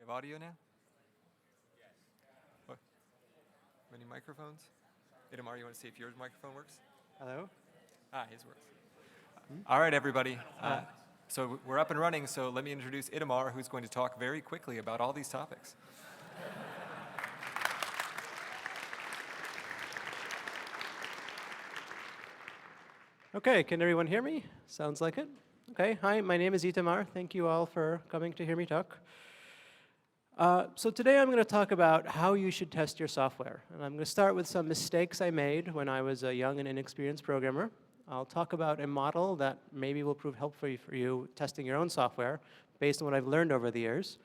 have audio now? What? Any microphones? Itamar, you want to see if your microphone works? Hello? His works. All right, everybody. So we're up and running, so let me introduce Itamar, who's going to talk very quickly about all these topics. Okay, can everyone hear me? Sounds like it. Okay, hi, my name is Itamar. Thank you all for coming to hear me talk. So today I'm going to talk about how you should test your software. And I'm going to start with some mistakes I made when I was a young and inexperienced programmer. I'll talk about a model that maybe will prove helpful for you testing your own software based on what I've learned over the years.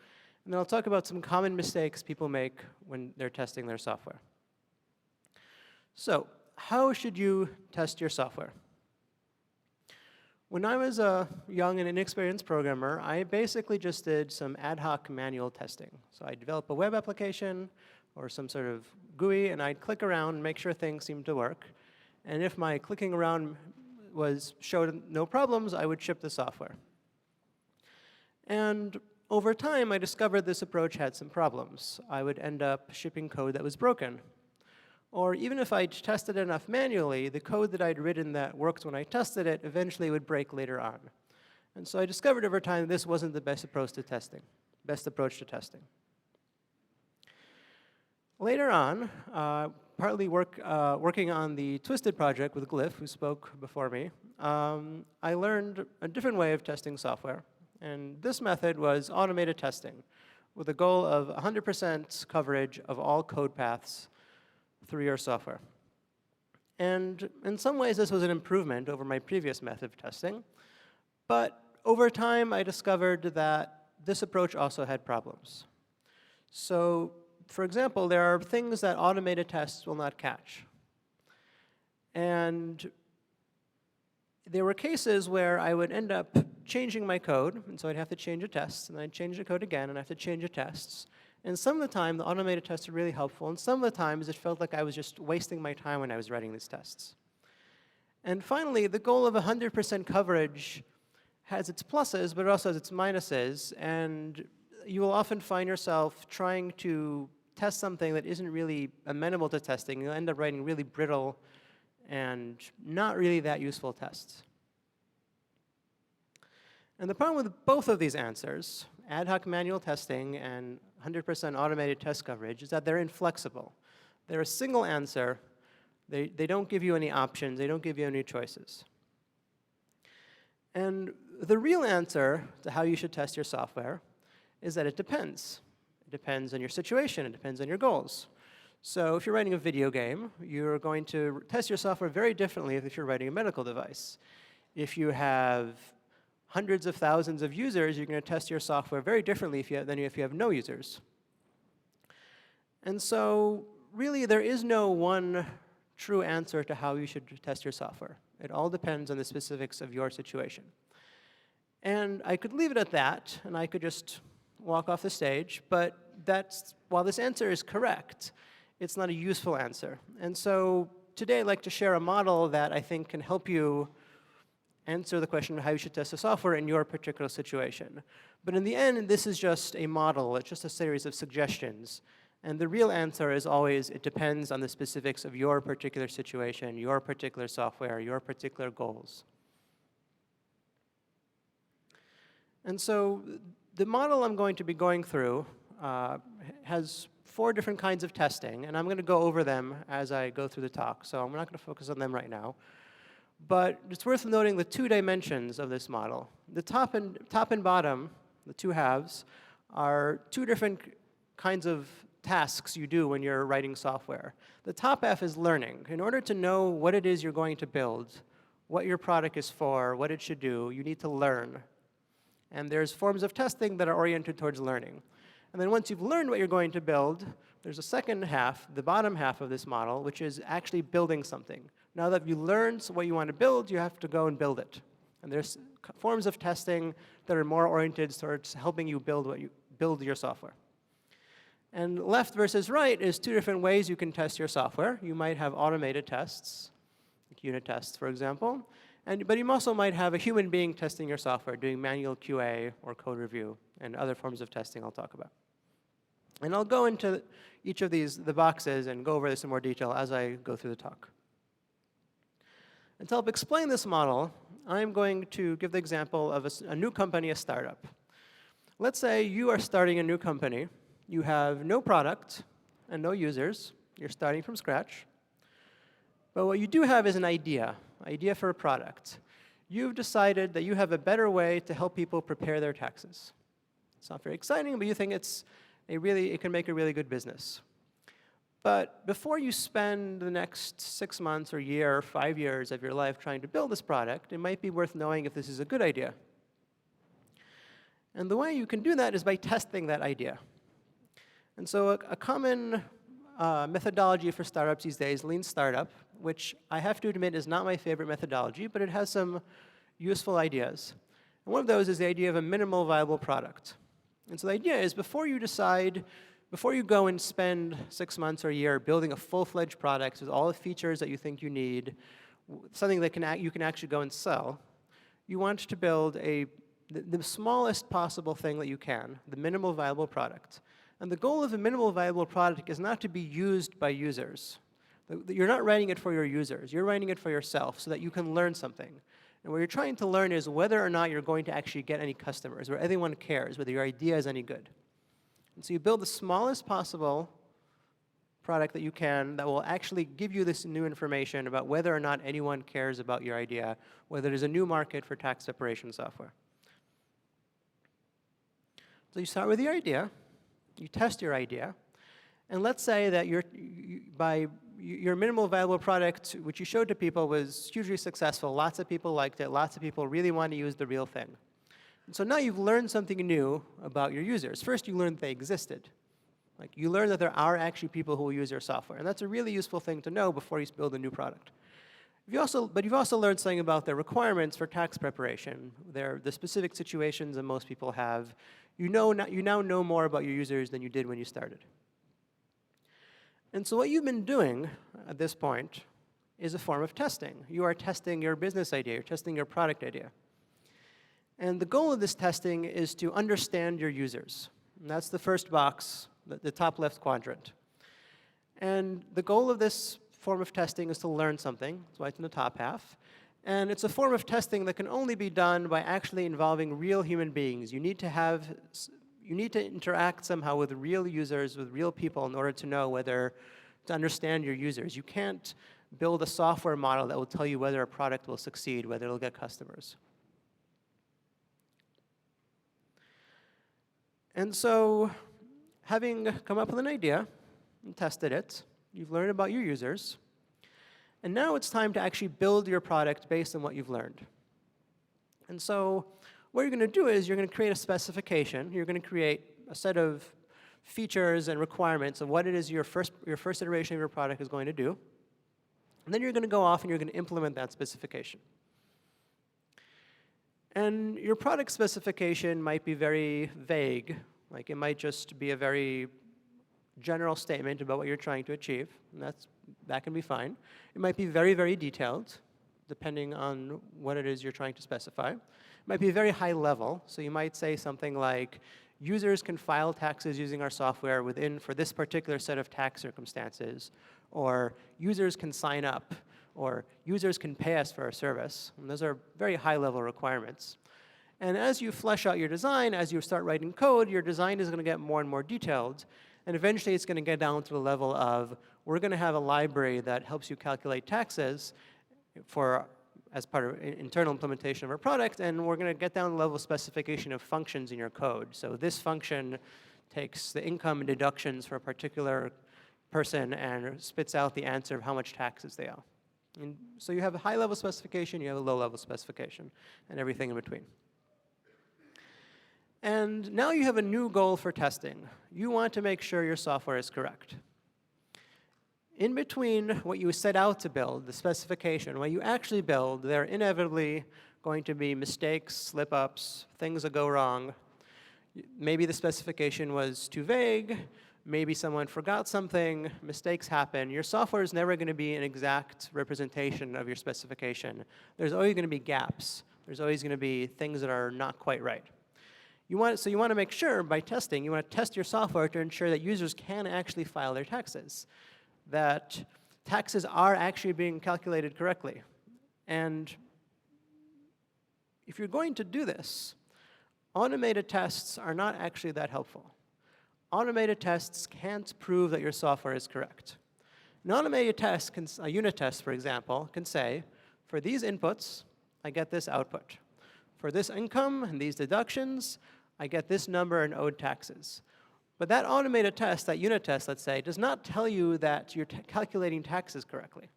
And then I'll talk about some common mistakes people make when they're testing their software. So how should you test your software? When I was a young and inexperienced programmer, I basically just did some ad hoc manual testing. So I'd develop a web application or some sort of GUI, and I'd click around and make sure things seemed to work. And if my clicking around showed no problems, I would ship the software. And over time, I discovered this approach had some problems. I would end up shipping code that was broken. Or even if I tested enough manually, the code that I'd written that worked when I tested it eventually would break later on. And so I discovered over time this wasn't the best approach to testing. Later on, partly working on the Twisted project with Glyph, who spoke before me, I learned a different way of testing software. And this method was automated testing with a goal of 100% coverage of all code paths through your software. And in some ways, this was an improvement over my previous method of testing. But over time, I discovered that this approach also had problems. So for example, there are things that automated tests will not catch. And there were cases where I would end up changing my code, and so I'd have to change a test, and I'd change the code again, and I'd have to change the tests. And some of the time, the automated tests are really helpful, and some of the times, it felt like I was just wasting my time when I was writing these tests. And finally, the goal of 100% coverage has its pluses, but it also has its minuses, and you will often find yourself trying to test something that isn't really amenable to testing. You'll end up writing really brittle and not really that useful tests. And the problem with both of these answers, ad hoc manual testing and 100% automated test coverage, is that they're inflexible. They're a single answer. They don't give you any options. They don't give you any choices. And the real answer to how you should test your software is that it depends. It depends on your situation. It depends on your goals. So if you're writing a video game, you're going to test your software very differently if you're writing a medical device. If you have hundreds of thousands of users, you're going to test your software very differently than if you have no users. And so really, there is no one true answer to how you should test your software. It all depends on the specifics of your situation. And I could leave it at that, and I could just walk off the stage, but while this answer is correct, it's not a useful answer. And so today, I'd like to share a model that I think can help you answer the question of how you should test the software in your particular situation. But in the end, this is just a model. It's just a series of suggestions. And the real answer is always, it depends on the specifics of your particular situation, your particular software, your particular goals. And so the model I'm going to be going through has 4 different kinds of testing, and I'm going to go over them as I go through the talk. So I'm not going to focus on them right now. But it's worth noting the 2 dimensions of this model. The top and bottom, the 2 halves, are 2 different kinds of tasks you do when you're writing software. The top half is learning. In order to know what it is you're going to build, what your product is for, what it should do, you need to learn. And there's forms of testing that are oriented towards learning. And then once you've learned what you're going to build, there's a second half, the bottom half of this model, which is actually building something. Now that you learned what you want to build, you have to go and build it. And there's forms of testing that are more oriented towards helping you build your software. And left versus right is 2 different ways you can test your software. You might have automated tests, like unit tests, for example. But you also might have a human being testing your software, doing manual QA or code review, and other forms of testing I'll talk about. And I'll go into each of the boxes and go over this in more detail as I go through the talk. And to help explain this model, I'm going to give the example of a new company, a startup. Let's say you are starting a new company. You have no product and no users. You're starting from scratch. But what you do have is an idea for a product. You've decided that you have a better way to help people prepare their taxes. It's not very exciting, but you think it can make a really good business. But before you spend the next 6 months or year or 5 years of your life trying to build this product, it might be worth knowing if this is a good idea. And the way you can do that is by testing that idea. And so a common methodology for startups these days, lean startup, which I have to admit is not my favorite methodology, but it has some useful ideas. And one of those is the idea of a minimal viable product. And so the idea is before you go and spend 6 months or a year building a full-fledged product with all the features that you think you need, something that you can actually go and sell, you want to build the smallest possible thing that you can, the minimal viable product. And the goal of a minimal viable product is not to be used by users. You're not writing it for your users. You're writing it for yourself so that you can learn something. And what you're trying to learn is whether or not you're going to actually get any customers, where anyone cares, whether your idea is any good. And so you build the smallest possible product that you can that will actually give you this new information about whether or not anyone cares about your idea, whether there's a new market for tax preparation software. So you start with your idea. You test your idea. And let's say that your minimal viable product, which you showed to people, was hugely successful. Lots of people liked it. Lots of people really want to use the real thing. And so now you've learned something new about your users. First, you learned they existed. Like, you learn that there are actually people who will use your software. And that's a really useful thing to know before you build a new product. But you've also learned something about the requirements for tax preparation, the specific situations that most people have. You now know more about your users than you did when you started. And so what you've been doing at this point is a form of testing. You are testing your business idea. You're testing your product idea. And the goal of this testing is to understand your users. And that's the first box, the top left quadrant. And the goal of this form of testing is to learn something. That's why it's in the top half. And it's a form of testing that can only be done by actually involving real human beings. You need to interact somehow with real users, with real people, in order to know to understand your users. You can't build a software model that will tell you whether a product will succeed, whether it'll get customers. And so, having come up with an idea and tested it, you've learned about your users. And now it's time to actually build your product based on what you've learned. And so what you're going to do is you're going to create a specification. You're going to create a set of features and requirements of what it is your first iteration of your product is going to do. And then you're going to go off and you're going to implement that specification. And your product specification might be very vague. Like, it might just be a very general statement about what you're trying to achieve. And that can be fine. It might be very, very detailed, depending on what it is you're trying to specify. It might be very high level. So you might say something like, users can file taxes using our software for this particular set of tax circumstances. Or users can sign up. Or users can pay us for a service. And those are very high-level requirements. And as you flesh out your design, as you start writing code, your design is going to get more and more detailed. And eventually, it's going to get down to the level of, we're going to have a library that helps you calculate taxes as part of internal implementation of our product. And we're going to get down to the level of specification of functions in your code. So this function takes the income and deductions for a particular person and spits out the answer of how much taxes they owe. And so you have a high-level specification, you have a low-level specification, and everything in between. And now you have a new goal for testing. You want to make sure your software is correct. In between what you set out to build, the specification, what you actually build, there are inevitably going to be mistakes, slip-ups, things that go wrong. Maybe the specification was too vague. Maybe someone forgot something, mistakes happen. Your software is never going to be an exact representation of your specification. There's always going to be gaps. There's always going to be things that are not quite right. So you want to make sure by testing, you want to test your software to ensure that users can actually file their taxes, that taxes are actually being calculated correctly. And if you're going to do this, automated tests are not actually that helpful. Automated tests can't prove that your software is correct. An automated test, a unit test, for example, can say, for these inputs, I get this output. For this income and these deductions, I get this number in owed taxes. But that automated test, that unit test, let's say, does not tell you that you're calculating taxes correctly.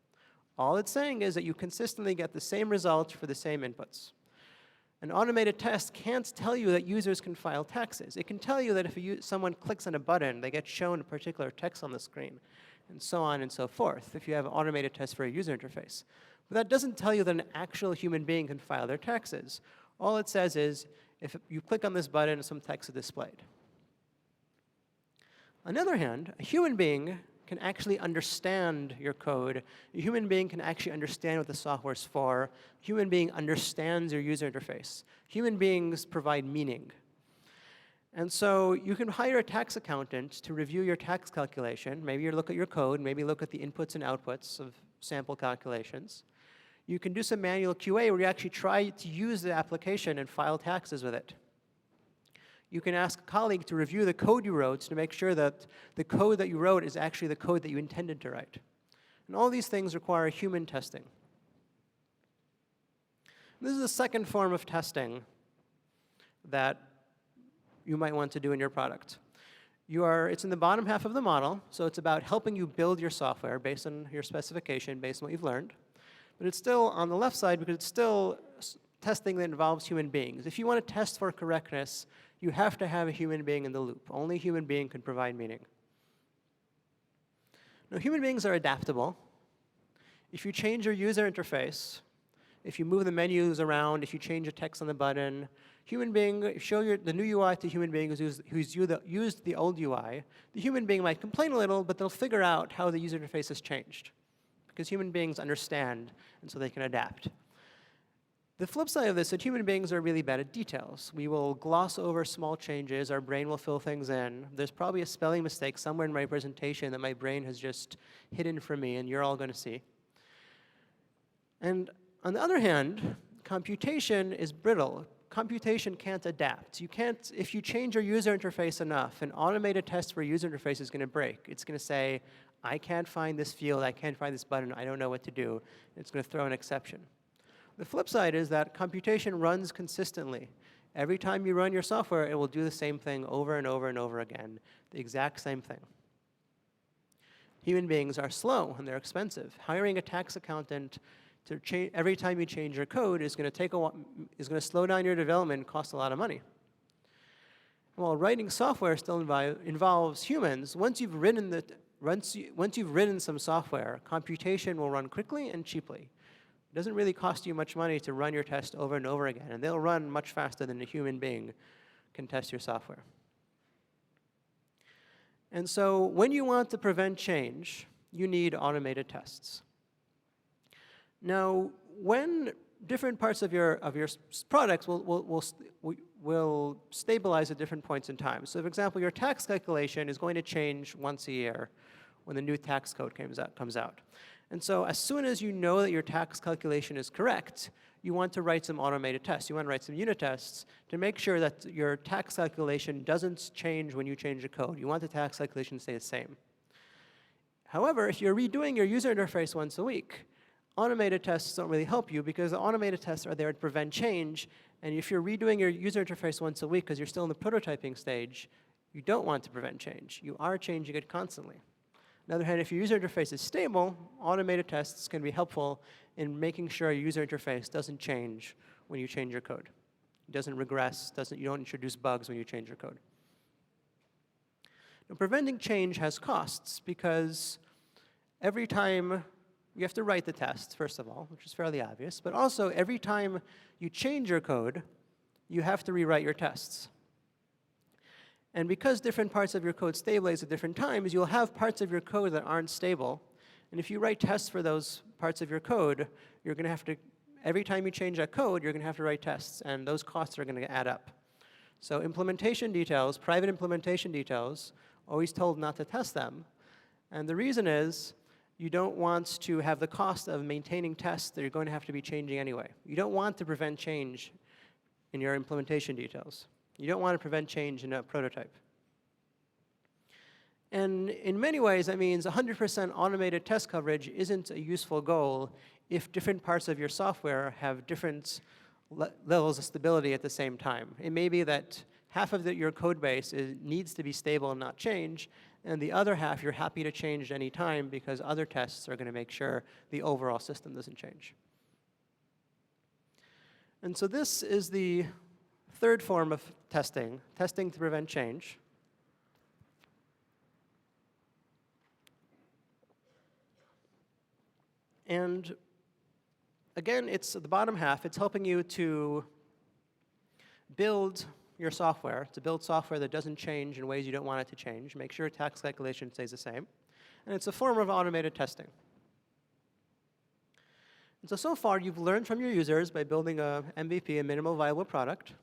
All it's saying is that you consistently get the same results for the same inputs. An automated test can't tell you that users can file taxes. It can tell you that if someone clicks on a button, they get shown a particular text on the screen, and so on and so forth, if you have an automated test for a user interface. But that doesn't tell you that an actual human being can file their taxes. All it says is, if you click on this button, some text is displayed. On the other hand, a human being can actually understand your code. A human being can actually understand what the software is for. A human being understands your user interface. Human beings provide meaning. And so you can hire a tax accountant to review your tax calculation. Maybe you look at your code, maybe look at the inputs and outputs of sample calculations. You can do some manual QA where you actually try to use the application and file taxes with it. You can ask a colleague to review the code you wrote to make sure that the code that you wrote is actually the code that you intended to write. And all these things require human testing. This is the second form of testing that you might want to do in your product. It's in the bottom half of the model, so it's about helping you build your software based on your specification, based on what you've learned. But it's still on the left side because it's still testing that involves human beings. If you want to test for correctness, you have to have a human being in the loop. Only a human being can provide meaning. Now, human beings are adaptable. If you change your user interface, if you move the menus around, if you change the text on the button, show the new UI to human being who's used the old UI, the human being might complain a little, but they'll figure out how the user interface has changed. Because human beings understand, and so they can adapt. The flip side of this is that human beings are really bad at details. We will gloss over small changes. Our brain will fill things in. There's probably a spelling mistake somewhere in my presentation that my brain has just hidden from me, and you're all going to see. And on the other hand, computation is brittle. Computation can't adapt. If you change your user interface enough, an automated test for a user interface is going to break. It's going to say, I can't find this field, I can't find this button, I don't know what to do. It's going to throw an exception. The flip side is that computation runs consistently. Every time you run your software, it will do the same thing over and over and over again, the exact same thing. Human beings are slow and they're expensive. Hiring a tax accountant every time you change your code is going to slow down your development and cost a lot of money. While writing software still involves humans, once you've written some software, computation will run quickly and cheaply. It doesn't really cost you much money to run your test over and over again, and they'll run much faster than a human being can test your software. And so when you want to prevent change, you need automated tests. Now, when different parts of your products will stabilize at different points in time. So, for example, your tax calculation is going to change once a year when the new tax code comes out. And so as soon as you know that your tax calculation is correct, you want to write some automated tests. You want to write some unit tests to make sure that your tax calculation doesn't change when you change the code. You want the tax calculation to stay the same. However, if you're redoing your user interface once a week, automated tests don't really help you because the automated tests are there to prevent change. And if you're redoing your user interface once a week because you're still in the prototyping stage, you don't want to prevent change. You are changing it constantly. On the other hand, if your user interface is stable, automated tests can be helpful in making sure your user interface doesn't change when you change your code. It doesn't regress, you don't introduce bugs when you change your code. Now, preventing change has costs because every time you have to write the test, first of all, which is fairly obvious, but also every time you change your code, you have to rewrite your tests. And because different parts of your code stabilize at different times, you'll have parts of your code that aren't stable. And if you write tests for those parts of your code, you're going to have to, every time you change that code, you're going to have to write tests. And those costs are going to add up. So implementation details, private implementation details, always told not to test them. And the reason is you don't want to have the cost of maintaining tests that you're going to have to be changing anyway. You don't want to prevent change in your implementation details. You don't want to prevent change in a prototype. And in many ways, that means 100% automated test coverage isn't a useful goal if different parts of your software have different levels of stability at the same time. It may be that half of your code base needs to be stable and not change, and the other half you're happy to change at any time because other tests are going to make sure the overall system doesn't change. And so this is the third form of testing, testing to prevent change. And again, it's the bottom half. It's helping you to build your software, to build software that doesn't change in ways you don't want it to change, make sure tax calculation stays the same. And it's a form of automated testing. And so far, you've learned from your users by building a MVP, a minimal viable product.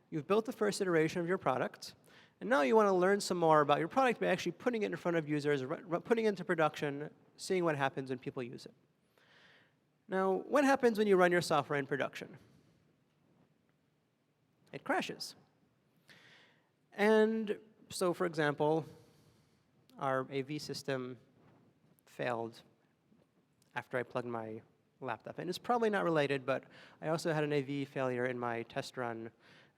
You've built the first iteration of your product. And now you want to learn some more about your product by actually putting it in front of users, putting it into production, seeing what happens when people use it. Now, what happens when you run your software in production? It crashes. And so, for example, our AV system failed after I plugged my laptop in. It's probably not related, but I also had an AV failure in my test run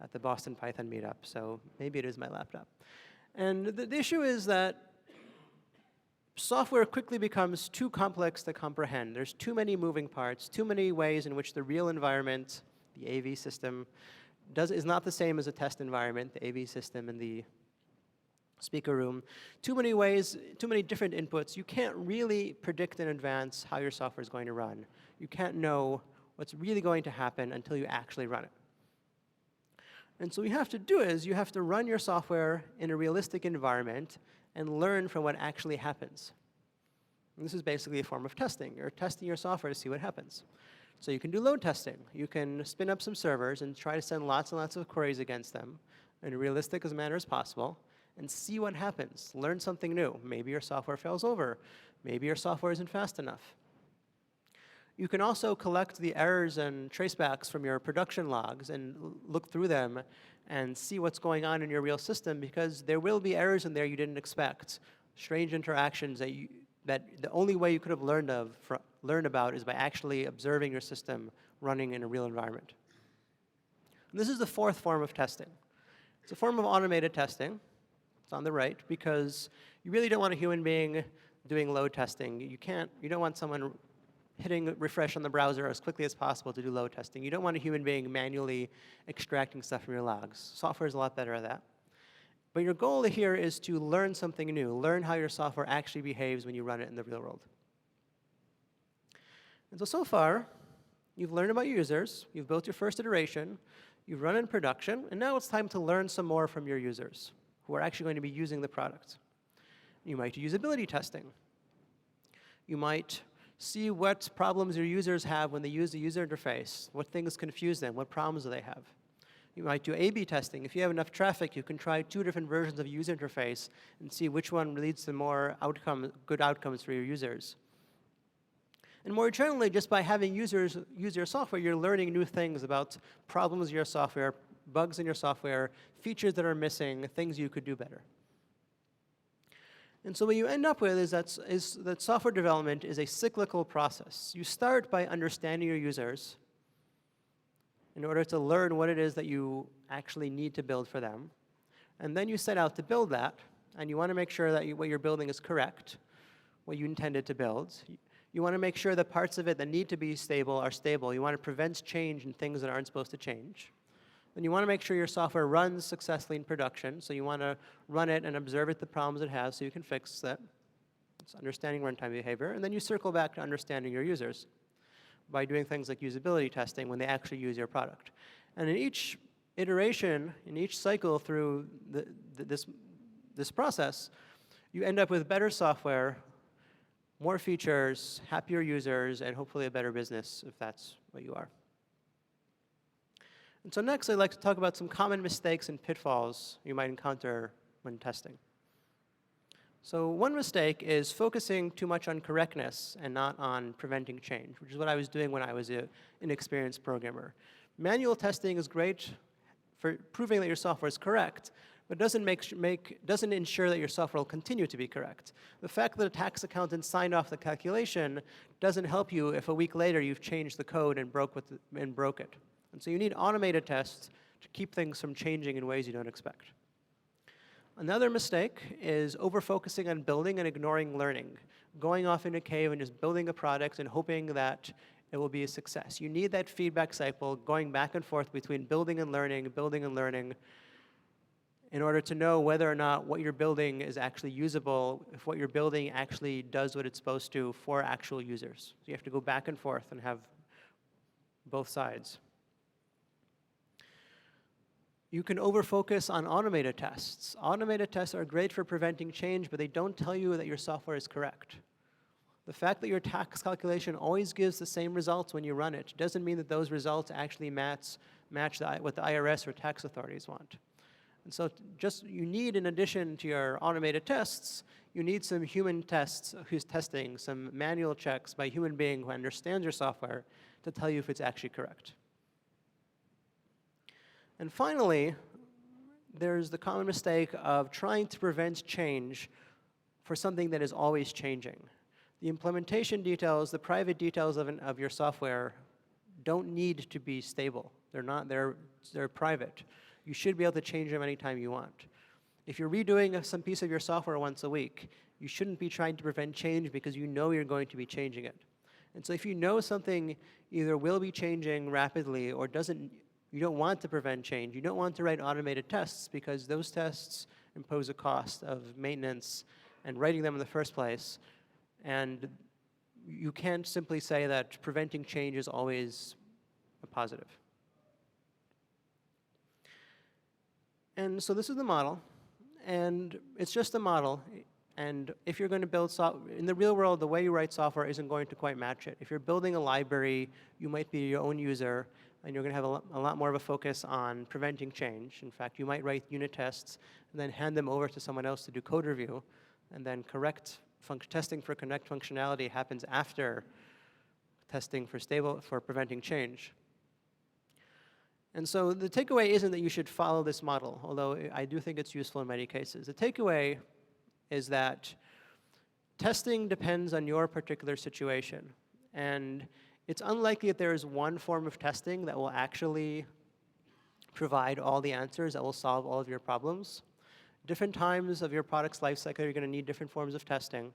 at the Boston Python meetup, so maybe it is my laptop. And the issue is that software quickly becomes too complex to comprehend. There's too many moving parts, too many ways in which the real environment, the AV system, is not the same as a test environment, the AV system in the speaker room. Too many ways, too many different inputs. You can't really predict in advance how your software is going to run. You can't know what's really going to happen until you actually run it. And so what you have to do is you have to run your software in a realistic environment and learn from what actually happens. And this is basically a form of testing. You're testing your software to see what happens. So you can do load testing. You can spin up some servers and try to send lots and lots of queries against them in a realistic manner as possible and see what happens. Learn something new. Maybe your software fails over. Maybe your software isn't fast enough. You can also collect the errors and tracebacks from your production logs and look through them and see what's going on in your real system, because there will be errors in there you didn't expect, strange interactions that the only way you could have learned about is by actually observing your system running in a real environment. And this is the fourth form of testing. It's a form of automated testing. It's on the right, because you really don't want a human being doing load testing. You don't want someone hitting refresh on the browser as quickly as possible to do load testing. You don't want a human being manually extracting stuff from your logs. Software is a lot better at that. But your goal here is to learn something new, learn how your software actually behaves when you run it in the real world. And so far, you've learned about your users, you've built your first iteration, you've run in production, and now it's time to learn some more from your users who are actually going to be using the product. You might do usability testing. You might see what problems your users have when they use the user interface, what things confuse them, what problems do they have. You might do A/B testing. If you have enough traffic, you can try 2 different versions of user interface and see which one leads to more good outcomes for your users. And more generally, just by having users use your software, you're learning new things about problems in your software, bugs in your software, features that are missing, things you could do better. And so what you end up with is that software development is a cyclical process. You start by understanding your users in order to learn what it is that you actually need to build for them. And then you set out to build that, and you want to make sure that what you're building is correct, what you intended to build. You want to make sure that parts of it that need to be stable are stable. You want to prevent change in things that aren't supposed to change. And you want to make sure your software runs successfully in production. So you want to run it and observe the problems it has so you can fix that. It's understanding runtime behavior. And then you circle back to understanding your users by doing things like usability testing when they actually use your product. And in each iteration, in each cycle through this process, you end up with better software, more features, happier users, and hopefully a better business if that's what you are. And so next, I'd like to talk about some common mistakes and pitfalls you might encounter when testing. So one mistake is focusing too much on correctness and not on preventing change, which is what I was doing when I was an inexperienced programmer. Manual testing is great for proving that your software is correct, but doesn't ensure that your software will continue to be correct. The fact that a tax accountant signed off the calculation doesn't help you if a week later you've changed the code and broke it. And so you need automated tests to keep things from changing in ways you don't expect. Another mistake is over-focusing on building and ignoring learning, going off in a cave and just building a product and hoping that it will be a success. You need that feedback cycle going back and forth between building and learning in order to know whether or not what you're building is actually usable, if what you're building actually does what it's supposed to for actual users. So you have to go back and forth and have both sides. You can over-focus on automated tests. Automated tests are great for preventing change, but they don't tell you that your software is correct. The fact that your tax calculation always gives the same results when you run it doesn't mean that those results actually match what the IRS or tax authorities want. And so you need, in addition to your automated tests, you need some human tests who's testing, some manual checks by a human being who understands your software to tell you if it's actually correct. And finally, there's the common mistake of trying to prevent change for something that is always changing. The implementation details, the private details of your software don't need to be stable. They're private. You should be able to change them anytime you want. If you're redoing some piece of your software once a week, you shouldn't be trying to prevent change because you know you're going to be changing it. And so if you know something either will be changing rapidly or you don't want to prevent change. You don't want to write automated tests because those tests impose a cost of maintenance and writing them in the first place. And you can't simply say that preventing change is always a positive. And so this is the model. And it's just a model. And if you're going to build software, in the real world, the way you write software isn't going to quite match it. If you're building a library, you might be your own user, and you're going to have a lot more of a focus on preventing change. In fact, you might write unit tests and then hand them over to someone else to do code review, and then testing for correct functionality happens after testing for preventing change. And so the takeaway isn't that you should follow this model, although I do think it's useful in many cases. The takeaway is that testing depends on your particular situation. And it's unlikely that there is one form of testing that will actually provide all the answers that will solve all of your problems. Different times of your product's life cycle, you're going to need different forms of testing.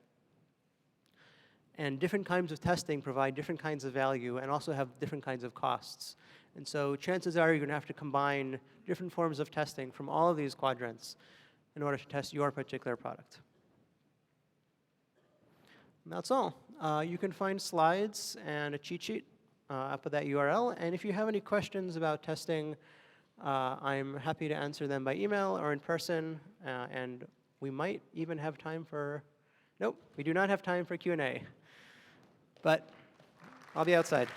And different kinds of testing provide different kinds of value and also have different kinds of costs. And so chances are you're going to have to combine different forms of testing from all of these quadrants in order to test your particular product. And that's all. You can find slides and a cheat sheet up at that URL. And if you have any questions about testing, I'm happy to answer them by email or in person. And we might even have time for, nope, we do not have time for Q&A. But I'll be outside.